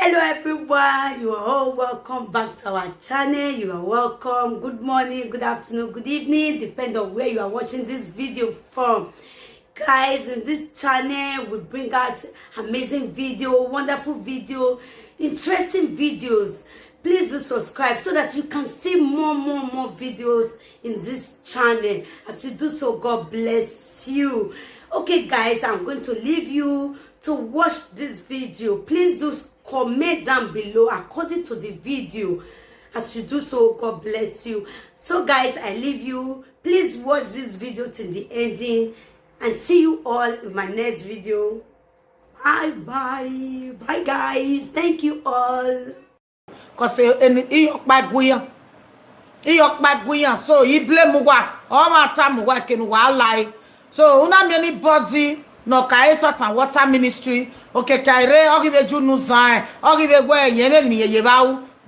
Hello everyone, you are all welcome back to our channel. You are welcome. Good morning, good afternoon, good evening, depending on where you are watching this video from. Guys, in this channel we bring out amazing video, wonderful video, interesting videos. Please do subscribe so that you can see more videos in this channel. As you do so, God bless you. Okay guys, I'm going to leave you to watch this video. Please do comment down below according to the video. As you do so, God bless you. So guys, I leave you. Please watch this video till the ending and see you all in my next video. Bye guys, thank you all. Cause Iyok bad guyan, so he blame muwa all my time muwa can lie. So una anybody no kai sort and water ministry. Okay, kaire or give you no sign or give away ye.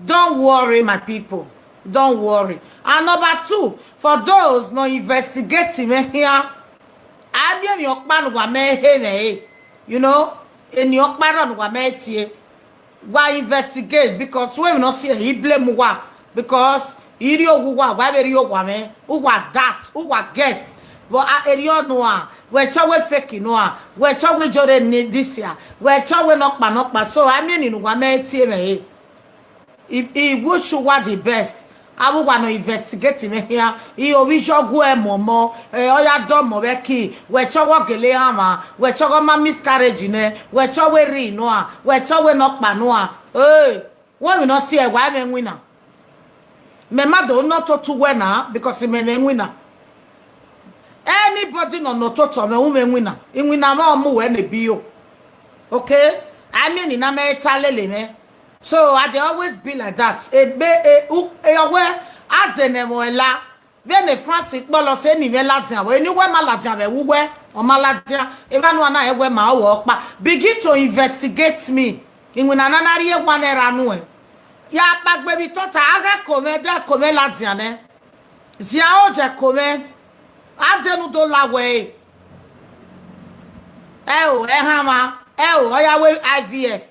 Don't worry, my people. Don't worry. And number two, for those no investigating here, I am your man wa me you know, in your man wa me why investigate? Because we not see he blame muwa because irio guwa why very yo wa me who wa that who wa guest but area noa we chawe fake noa we chawe jore ni this year we chawe knock pa so I mean in wa me tie me he wish you what the best I will want to investigate me here he ovijo go e momo oya do mo be ki we chawe gele ama we chawe ma miscarriage ne we chawe ri noa we chawe knock pa noa we will not see a why me winner me mother not to winner because me winner. Anybody no to me woman winner. In winner mo we na bio. Okay? I mean in America me. So I they always be like that. E be aware as enemoela. Then the Francis bolo se ni meladian. We ni we maladian we we o maladian. Even one na e we ma work but begin to investigate me. In winner na ri e one era no e. Ya pak baby tota aga come ladian eh. Zia oje come Adenu do la way. Hama. Oya we IVF.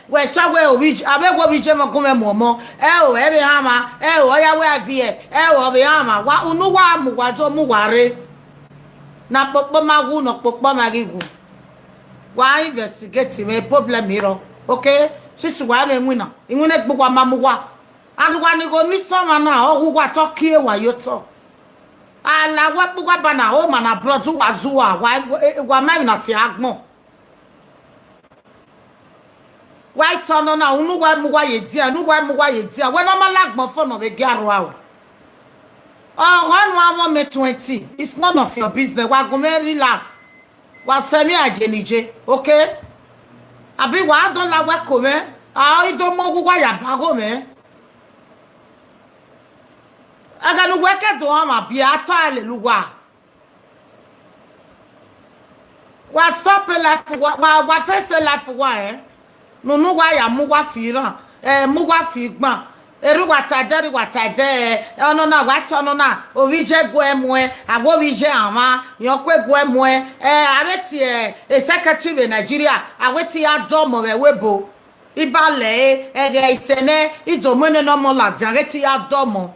We chawe which abe go bi jema come momo. Ebe hama. Oya we IVF. Obe hama. Wa unu wa mu wa jo mu ware. Na popo magu no popo magigu. Wa investigate me problem hero. Okay? Sisi wa me nwina. Inwune gbogbo mamuwa. Aduwa ni go ni so na ogugwa to kie wa yo to. Ala wa bugwa bana home and abroad to wazua wa me na ti agbon why turn na unu wa mu wa ye dia nu wa mu wa ye dia we no ma lagbon for no be garu awo one me 20 it's none of your business wa go me relax wa semi ajenije okay abi wa don la wa ko me ido mo gugwa ya ba go me aganu weke do ama bia atale luwa wa stop life wa face life wa nunu wa ya mu wa firan mu wa fi gbon eru wa tade ono na wa chono na ovije go emwe agbo vije ama yonkwe go emwe abeti secretary in Nigeria aweti adomo webo ibale isene idomene no mo la direct adomo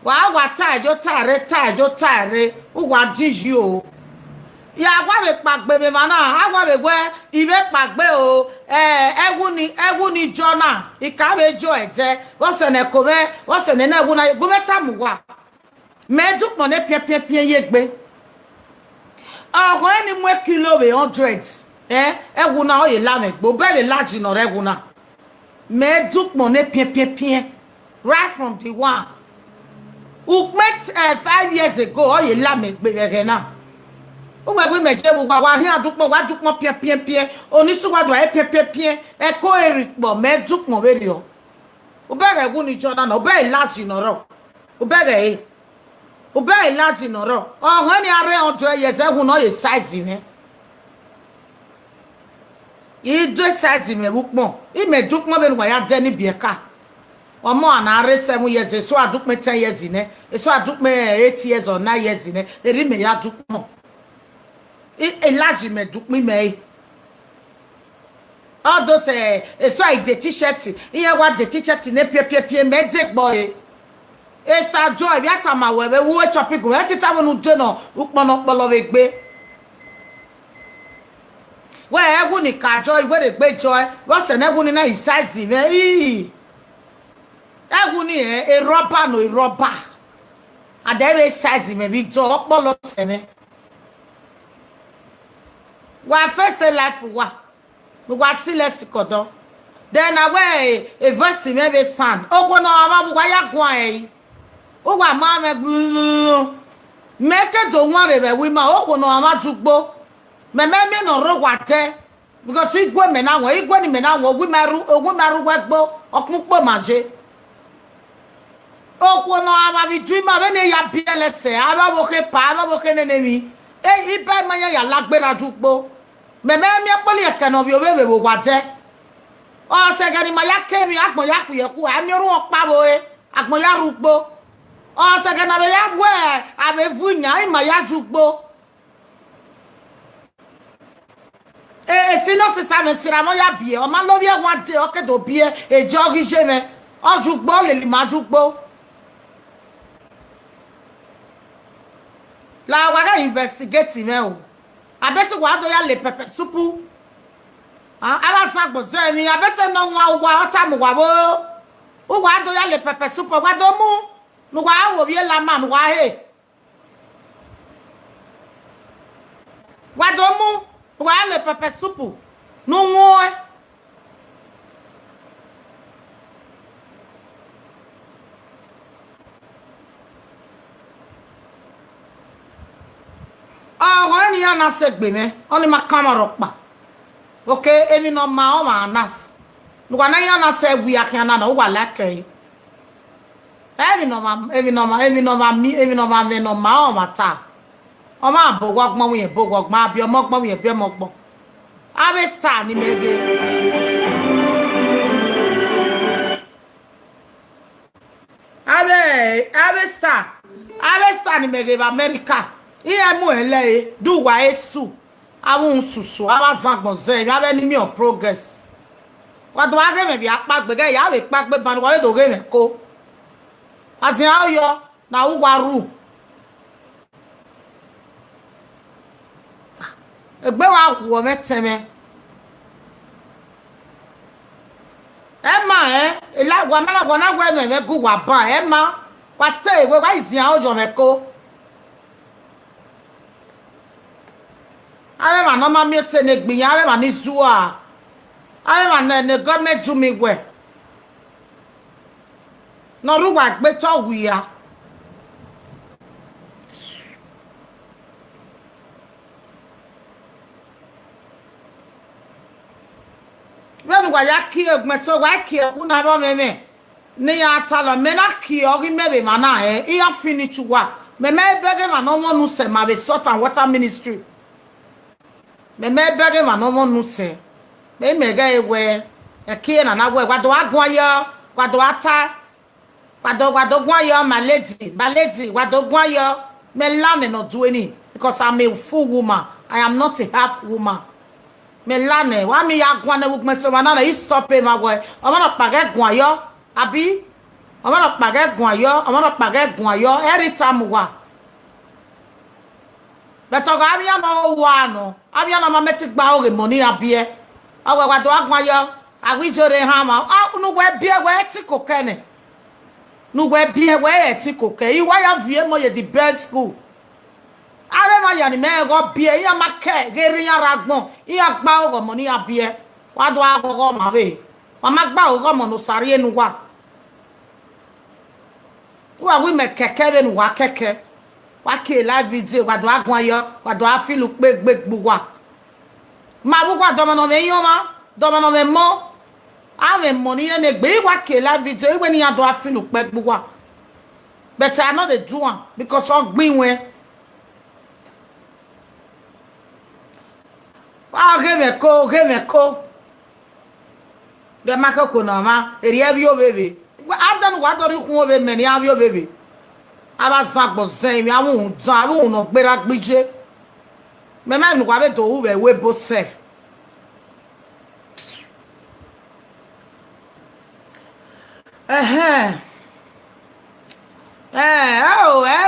wa tare uwa diji o ya wa be pagbe me mana awa be gwe ibe pagbe o ewu ni jona ika be jo eje wo se ne kove wo se ne na ewu na go meta mu wa me dupo ne pie yegbe ohun ni mu kilo be 100 ewu na o ye la me gbo be le laji no rewu na me dupo ne pie right from the one who met 5 years ago or ye la me gbe na o gbe meje wo wa hin adupo wa dupo pie onisuwa do pie e ko eripo me dupo we ri o bere wu ni jona na o be lati no ro o bere lati no ro o han ni are 100 years e wu no ye size ni e do size me wu pon e me dupo be no ya de ni bi e ka omo anare 7 years so adukme 10 years ne so adukme 8 years or 9 years ne eri me ya dukmo e large me dukme me all those so I the t-shirt here what the t-shirt ne pie magic boy Esther Joy bi atama we wo chopping go etita we no do no ukpono polo we gbe we egu ni ka joy we de gbe joy what se na egu ni na size me egu ni e rubber no e rubber ade size me bi jo opolo se me wa first life wa we see less kodo then away a voice me be sound ogwo na ma bu wa ya gwan e ogwa ma me make do wan re we ma ogwo na ma jugbo me no ro wate because igwe me na won igwe ni me na won ogwo maru wegbo okunpo maje ogwo na ma bi dreamer we ne ya bielese aba bo ke pa aba bo ke ne mi e iba ma ya lagbera jugbo me poli e kan obi obe wo wate o se gani ma ya kemi agbon ya ku ye ku ami oru opa bo e agbon ya rugbo o se gani be ya we abe vunya ma ya jugbo sino sister me sira mo ya bie o ma lo bi e wan de o ke do bie e jogi je me o jugbo le li ma jugbo la wa ga investigate me o abeti wa do ya le pepper soup aba sagbo se mi abeti no nwa ugwa ota mu wa bo ugwa do ya le pepper soup wa do mu nu wa wo bi la man wa he wa do mu wa le pepper soup nu nwo when you na segbe me only my camera pa okay emi no ma o ma nas no na ya na se wi akan na o wa lake emi no ma me no ma o ma ta o ma bo gbogbon we bo gbogbon abi o mo gbon we bi o mo gbon abe star ni mege abe star ni mege ba America iya mu ele do wa esu awun susu awa zangbon ze ya be ni mi o progress wa do wa ge me bi apagbe ge ya we pagbe ban wa do ge me ko asin ayo na ugwa ru egbe wa wo meteme ema ela wa mala wa na gwa me gu wa ba ema wa stay we wa isin ajo me ko awe ma no ma mi te ne gbin awe ma ni zuwa awe ma ne government do me we no ruwa gbe to wi ya we mi wa ya ki egme so wa ki ku na bo me ni ya ta lo me na ki o ri me be ma na e ya finish wa me bege ma no mo nu se ma be salt and water ministry me bege ma no mo nu se me ga ewe e ki na we kwado agwon yo kwado ata kwado gwan yo my lady kwado gwan yo me lane no do any because I'm a full woman I am not a half woman me lane wa mi ya gwan na wo me so na na stop ma we o ma no page gwan yo abi o ma no page gwan yo every time wa but o ga mi no wa no abi na ma meti gba ore money abie awe kwado agwan yo awijore ha ma nu we bie we ti kokene nu we bie we ti koke iwa ya vie mo ye the best school are ma ya ni me go bie ya make geri ya ragbon ya gba ore money abie kwado agogo ma we wa ma gba ore mo no sare enu wa wi me keke be nu wa keke wa ke live video kwado agwan yo kwado afilu pe gbegbu wa ma bu kwado mo no me yo ma do mo no me mo ave money ene gbe wa ke live video we ni ado afilu pe gbu wa but I know they do am because of gbin we wa ge me ko de makoko na ma eri abi o bebe adan wa do ri kun o be me ni abi o bebe aba sagbo zen mi awun dan awun no gbera gbije me ma nu kwa be to we bo self Eh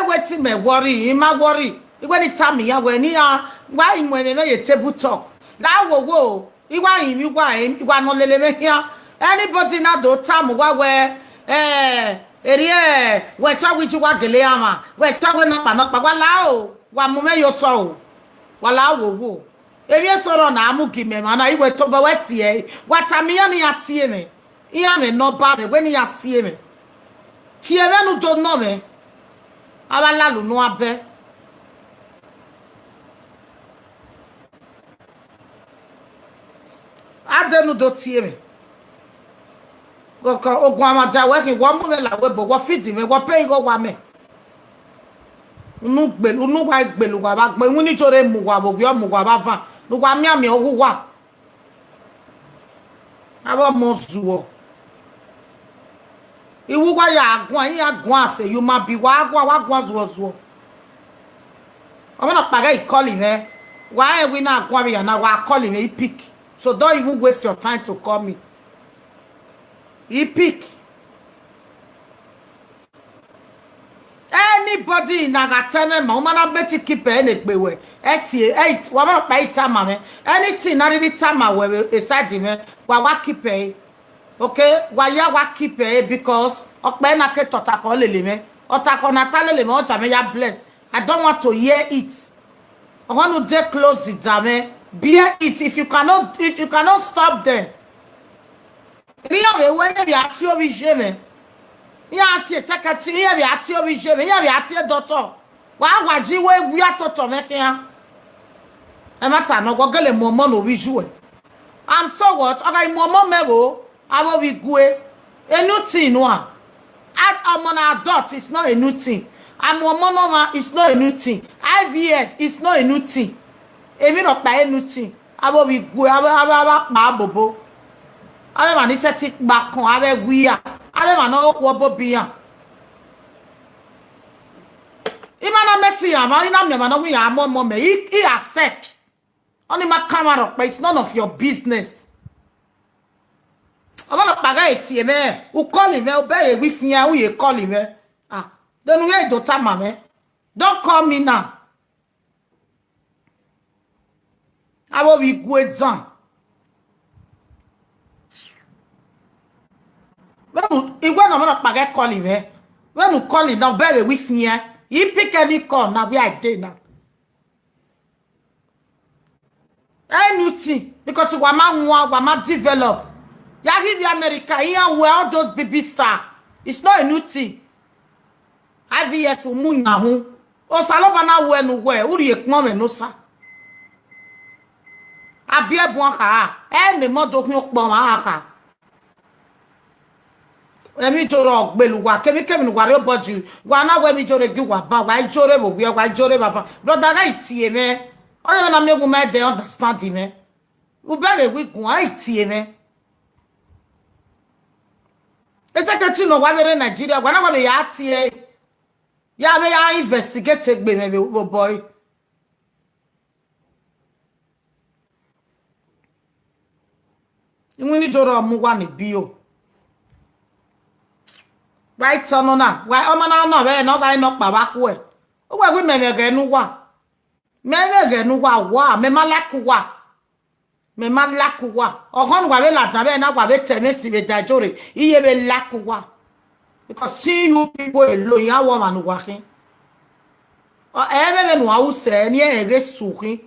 waiting me worry, my worry. When it time me, when he why him when you table talk. Now wo, you want him, you want no lele here. Anybody na do time where area where talk with you wa geleama, where talk when not pa walao, wa mume yo to. Walao wo. If you sọ̀rọ̀ na amu give me man, I wait to ba wetie. What am ya ni atie me? Iya me no ba me when ya tie me. Tie me no do no me. Abala lu no abe. Ade no do tie me. Go ogun amata we ki wo mu me la we bo wo feed me, wo pay go wa me. Unu wa gbelu wa ba gbe woni chore mu wa bo bi o mu wa ba fa. Lu wa mi ami owu wa. Abo mo zuwo. Iwu gwa ya agwa ase you ma bi wa agwa zuwo. Omo na paga I call him why we na agwa bi na wa call him he pick. So don't even waste your time to call me. He pick. Anybody na ga teme ma na beti keep any gbewe. 8 wa ma pa itama me. Anything na really tama we aside me wa keep okay, why ya wa keep because okpe na ke totako lele me. Otako na talele me o jame ya bless. I don't want to hear it. I want to dey close it jame. Bear it if you cannot stop them. Ni ave when be ati obi jeme. Ya ati secretary ya be ati obi jeme. Ya be ati doctor. Wa ji we atoto me kia. E mata no go gele momo no wi juwe. I'm so what? Okay, momo mego. I will be good. A new thing, no. I'm an adult, it's not a new thing. I'm a monoma, it's not a new thing. IVF, it's not a new thing. A bit of a new thing. I will be good. I will have my bobo. I will not take back on. I will we are. I will not walk be. Imana Messi, I'm not we are more. He accept. Only my camera, but it's none of your business. I want to pay it, me. Who call him? Obey with me. Who you call him? Ah, don't wait to time, me. Don't call me now. I will be good down. When you want to pay call him, when you call him now, obey with me. He pick any call now. We are there now. Anything because we are develop. Ya give the America here where all those baby star. It's not a new thing. IVF umunya hu. O saloba na we no we. Uri ekmo me no sa. Abi ebon ka. Ne modo hu okpo ma aka. Emi joro ogbelu wa kemi no ware oboju. Wa na we mi joro gi wa ba wa jore bo bi wa jore ba fa. Brother na itie me. Oye na me go me dey understand me. U bere we gun ai tie me. Secretary no wabere Nigeria wana wabe ya atie ya be ya investigate egbe me boy inwini joro mu wa ni bio right on na why o ma na no be no ga no pa ba ku e o wa gbe me ge nu wa me malaku wa me man lakuwa ogon wa be la tabe na wa be teme si be dajore iye be lakuwa because see you people alone ya wo manu wa kin o ebe be no awuse ni ege sukin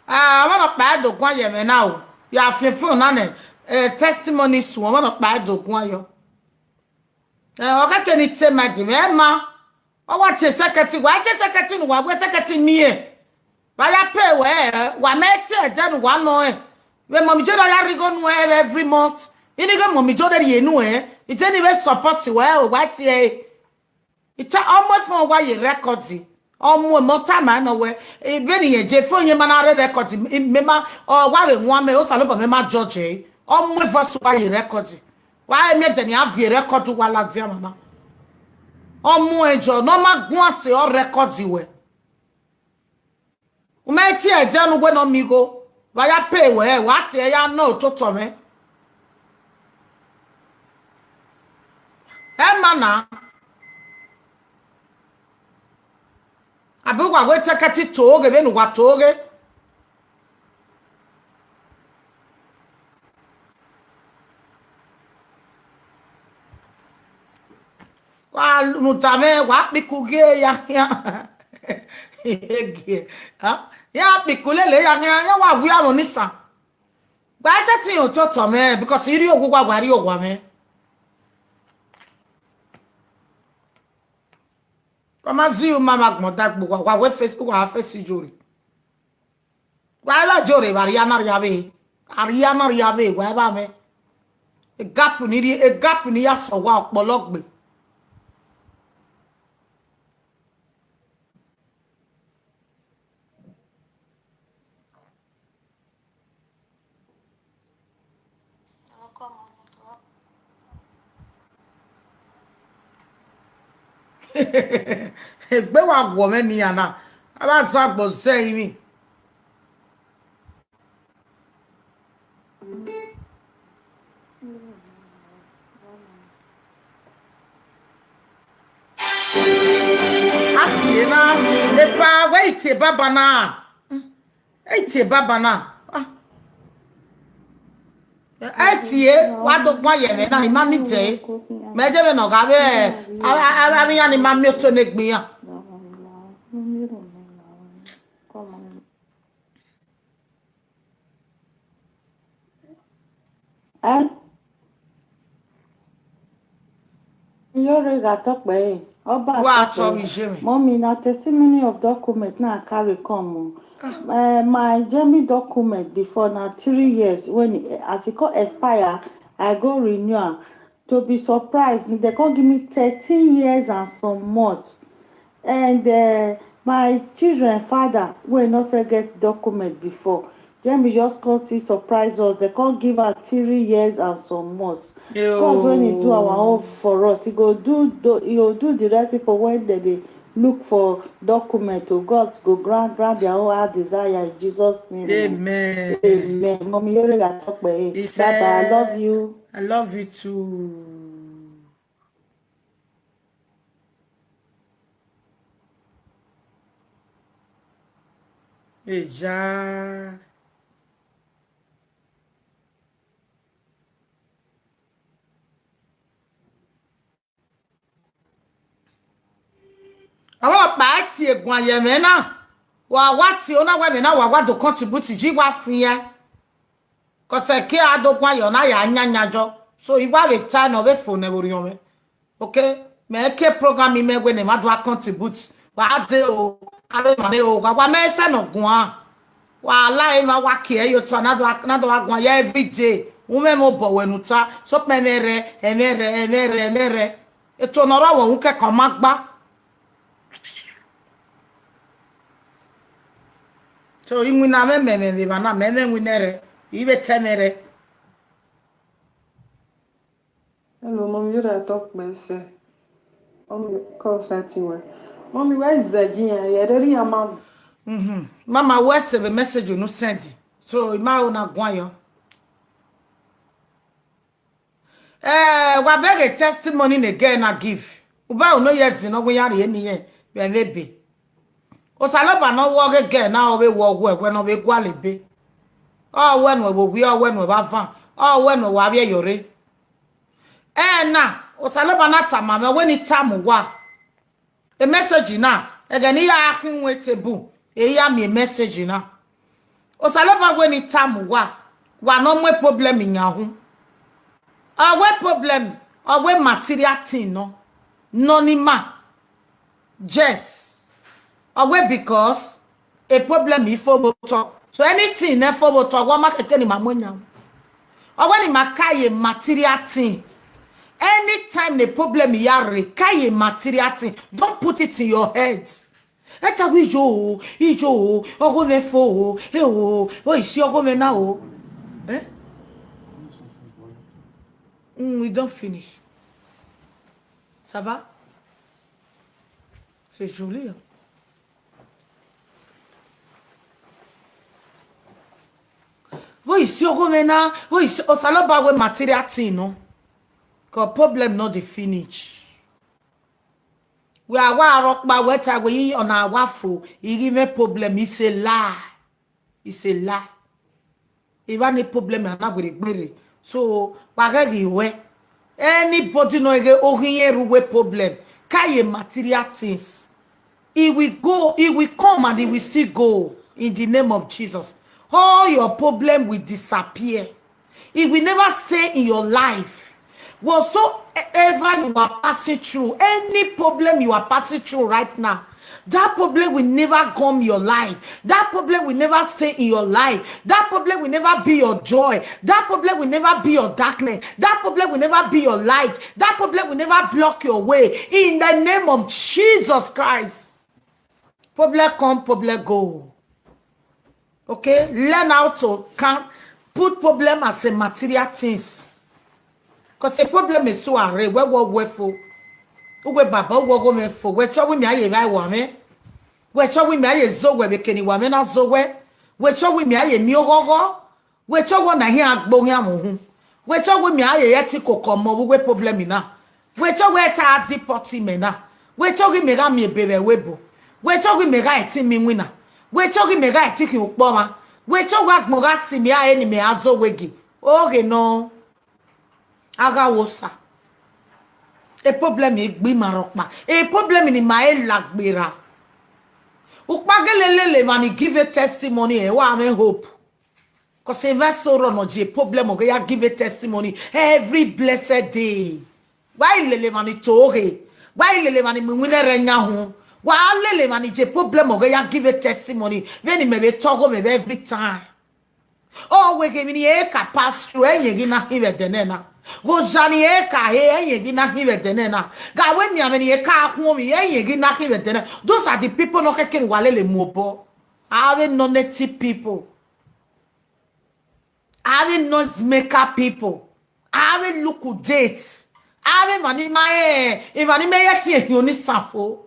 wana pa dogun aye me na o ya fefun na ne testimony su wana pa dogun ayo oka keni te majime ma o wa te secretary wa te secretary no wa gbe secretary mi ba ya pay we wa mete je no wa no we mo mi jo ya rigo no every month ini go mo mi jo de ye no it any we support we o wa te it almost for wa ye record omo mo ta ma no we e be ni ye je fo ye ma na record me ma o wa we nwa me o salo ba me ma judge omo for so wa ye record. Why me den ya vie record wala dia mama omo ejo no ma gun ase o record we Umeti e janu gwe no migo. Wa ya pay we, wa ti e ya no toto me. E mana. Abu wa we tekati toge be no wa toge. Wa nutame wa pikuge ya. Ha? Ya pikulele ya wa wi awon nisan. Gba teti o toto me because iri ogugwa gwa ri ogwa me. Kama zi o mama gmoda gbogbo wa we Facebook wa face jori. Wa la jori ba ri ana ri ave. Ariana ri ave wa ba me. E gap ni ya so wa opologbe. Egbe wa gwo me ni ana. Ala zagbo se mi. Ati na e pa wait baba na. Eti baba na. Eti wa do gwa ye me na imani te. Meje be no ga be ara mi ani ma mi to ne gbin ya. Iyore got talk by Wa to wi je me. Mommy, na testimony of document na carry come. My Jamie document before na 3 years when as it got expire, I go renew am. To be surprised, they come give me 13 years and some months. And my children father wey no forget document before. Jamie just come see surprise us. They come give her 3 years and some months. God when he do our own for us, he go do the right people when they look for document to God go grant their own heart desire in Jesus' name. Amen. Amen. Mommy, you already talk by it. Bye. I love you. I love you too. Eja. Àwọn pa ti egun ayeme na. Wa ti ona we me na wa do contribute ji wa fun ye. Ko se ke adogun ayo na ya nyanyajo. So iwa we time no we phone e wori me. Okay? Me ke program me we ne ma do contribute. Wa de o, ave mane o, wa me se no gun a. Wa la e ma wa ke yo to na do gun ya every day. Wo me mo bo wenu ta. So penere, enere. Eto no ra wo un ke kan magba. So inwi na me bana me winere ibe tenere. Hello, Mommy, you that talk myself. Mommy, call something. Mommy, where is Virginia? You already am mom. Mama, where's the message you no send? So ima una gwan wa beg testimony again I give. Uba no yes no we yari eni yen we lebe. O saloba no wo again na o we wo we no we gwa lebe. Oh when we when we ba van. Oh when we wa Iyore. Na o saloba na tamama when it tamu wa. A message na again ya akin wetebu. Ya me message na. O saloba when it tamu wa no more problem in yahu. Our problem, our material thing, no, nonima, just, our because a problem is for talk. So anything for talk, what market any mamonya? Or when makaye material thing, anytime the problem yare, kaye material thing, don't put it in your head. Let a ijo, ogo me fo, isi ogo me now, eh? We don't finish. Ça va? C'est joli. Hein? is your governor? Who is Osaloba with material thing, no? Because problem not the finish. We are rock by what we on our waffle. He give a problem. It's a lie. It's a lie. Even a problem and not with it. So, anybody know a problem. Carry material things. It will go, it will come and it will still go in the name of Jesus. All your problem will disappear. It will never stay in your life. Whatsoever you are passing through, any problem you are passing through right now, that problem will never come your life. That problem will never stay in your life. That problem will never be your joy. That problem will never be your darkness. That problem will never be your light. That problem will never block your way. In the name of Jesus Christ. Problem come, problem go. Okay? Learn how to put problem as a material things. Because a problem is so array. Where for? Uwe baba uwe me for. Where shall we me aye vai wame? Where shall we me aye zo we keni wame na zo we? Where shall we me aye mi ogogo? Where shall we na hi agbo ya mo? Where shall we me aye yeti kokomo we problem na? Where shall we ta depoti me na? Where shall we me ga mi bere webo? Where shall we me ga eti mi wina? Where shall we me ga eti ki ukpoma? Where shall we agbo ga si mi aye ni me azo wegi? Okay no. Aga wosa. A problem is be marokma. A problem in my lagbera. Ukpagelele mani give a testimony and wa me hope. Cause a vessel run a problem okay ya give a testimony every blessed day. Why lele mani toge? Why lele mani mwine renya hu? Why lele mani je problem okay ya give a testimony? When he may talk me every time. Oh we give me eka pass through and you na hive denena. Go Johnny eka he you na hive denena. God when me ameni eka home you na hive denena. Those are the people no keken walele mobo. Having non-native people. Having noise-maker people. Having local dates. Having money my if any may yet you need safo.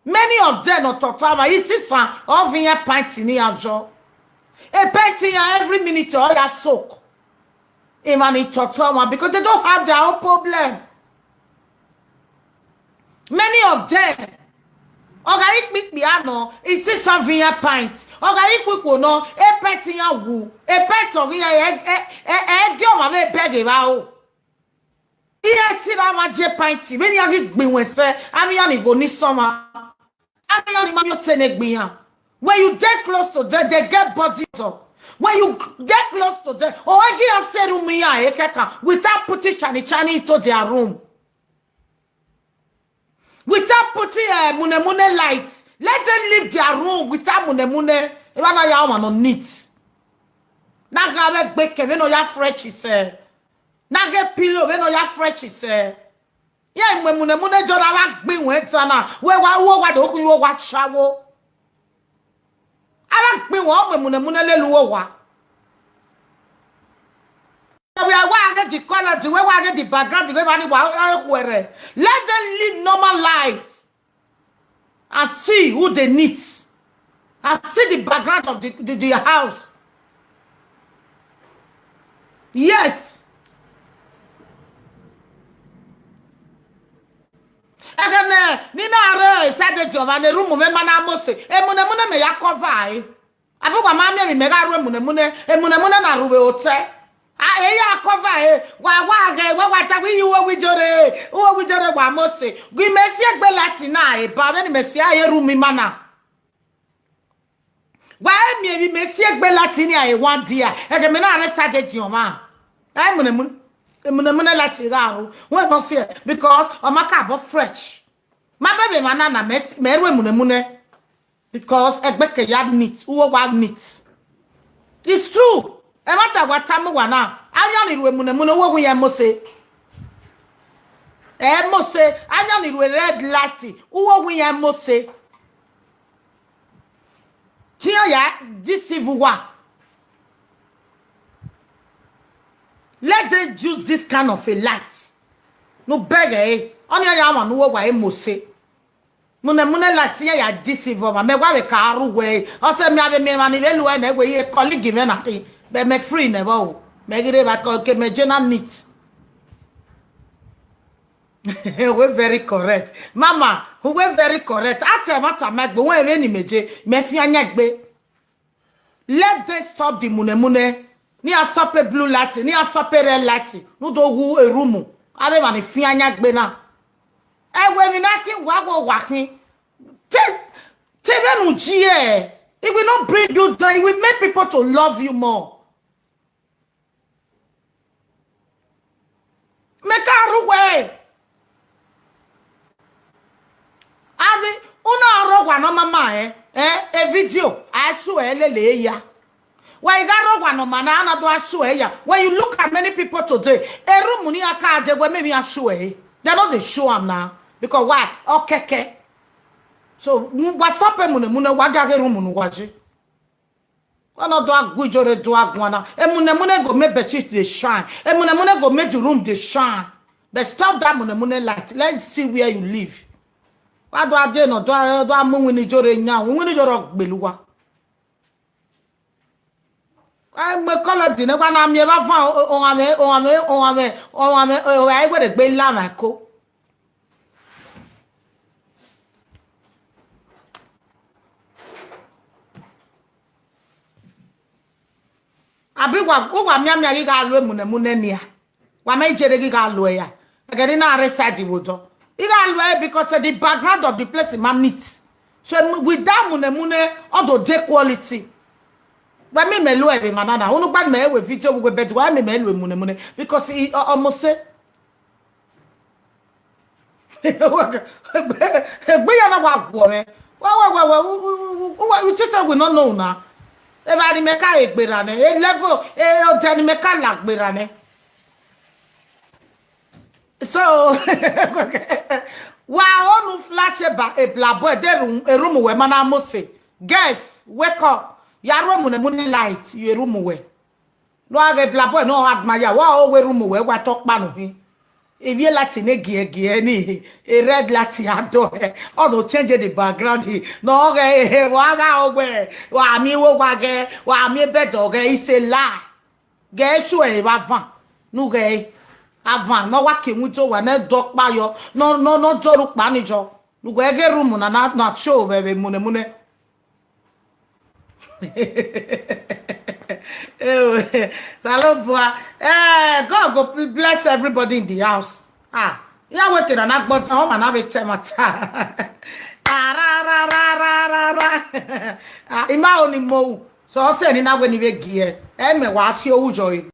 Many of them not talk about is this one of in a pint in your job. A pint every minute or a soak. Even in Totoma because they don't have their own problem. Many of them organic meat piano is this something a pint. Organic quick no a pint in a woo. A pint of a girl of a beg about. Here sit on my j pint. When you get me when say, I'm going to go this summer. I'm going to take me. When you get close to them, they get bodies up. When you get close to them, oh, I get a serum without putting chani into their room. Without putting mune lights. Let them leave their room without mune. Even though you are not neat. Now get bake when you are fresh, say. Now get pillow when you are fresh, say. Yeah, when mune jola bring went sana. Where do you watch shower? I don't be one when mune leluwa. We are going to the corner, the way we get the background, the way we let them live normal life and see who they need and see the background of the house. Yes. Again, Nina are said to have a room of Mana Mose, and Munamuna may cover. Abuba Mamma may mega room Munamuna, and Munamuna Ruote. I cover what we do what must say. We may see Bellatina, but then Messia Rumi Mana. Why maybe Messia Bellatina one dear, and the Menara Saget your man. I'm Munamuna Latina, what not fear, because I'm a cup of fresh. My baby manana mess, Mary Munamune, because a becker yard meat, or wild meat. It's true. E matter what time wana anya ni we munemuno wo we mose mose anya ni we red light wo we mose tia ya deceive wa. Let them use this kind of a light no beg anya ya ma no wo wa mose munemune light tia ya deceive ma me wa we karu we o se mi ave mi ma ni velu na we colleague me na Be me free never o. Me gire ba ko ke me jena neat. We very correct. Mama, we very correct. Ate mata magbe won ere ni meje, me fi anya gbe. Let them stop the mune. Ni a stop a blue light, ni a stop a red light. No do wu a room. Ade ma ni fi anya gbe na. E we ni na ki wa go wa kin. Tebe nu ji e. It will not bring you down. It will make people to love you more. Make a way. Adi una rogwa no mama a video achu elele ya. Why you got rogwa no mana na do achu ya. When you look at many people today, a room ni aka je we maybe achu e. They not dey show am now because why? Okay. So what stop mune wa ga room nu waji. Wana do agujore do agwana. Mune go make bedsheet dey shine. Mune go make the room dey shine. But stop that mune light. Let's see where you live. Wa do ade no do amu ni jore nya. Wini joro gbeluwa. I me call di ne wa na mi e ba fa o ame o ai we de gbe la ma ko. Abigwa ugwa miamia gi ga lo mune nia. Wa me jere gi ga lo ya. Agadi na reside wodo. Gi ga lo because the background of the place is neat. So with that mune all the quality. Wa me lo e manana. Unu gba me we video we bet wa me lo mune because he almost say Egbe ya na wa gwo me. Wa you just say we not know na. Everybody make a berane, a level, a tiny mechanic berane. So, wow, no flash a blabo, a room where man must say, guys, wake up, your room on the moon light, your room away. No, I get blabo, no, admire, wow, we room away, what talk man. If you like to gear, a red light, adore, although change the background, no, wa mi wo wage, wa mi bedo, it's a lie. Get you a ravan, no gay, avan, no walking with you, and dog by you, no, Joruk manager. No get room and not show, baby, mune. Hello, boy. God go bless everybody in the house. Yeah, working on that button home and have a temata. Ima only mo. So I said, in that when you get gear, me was your joy.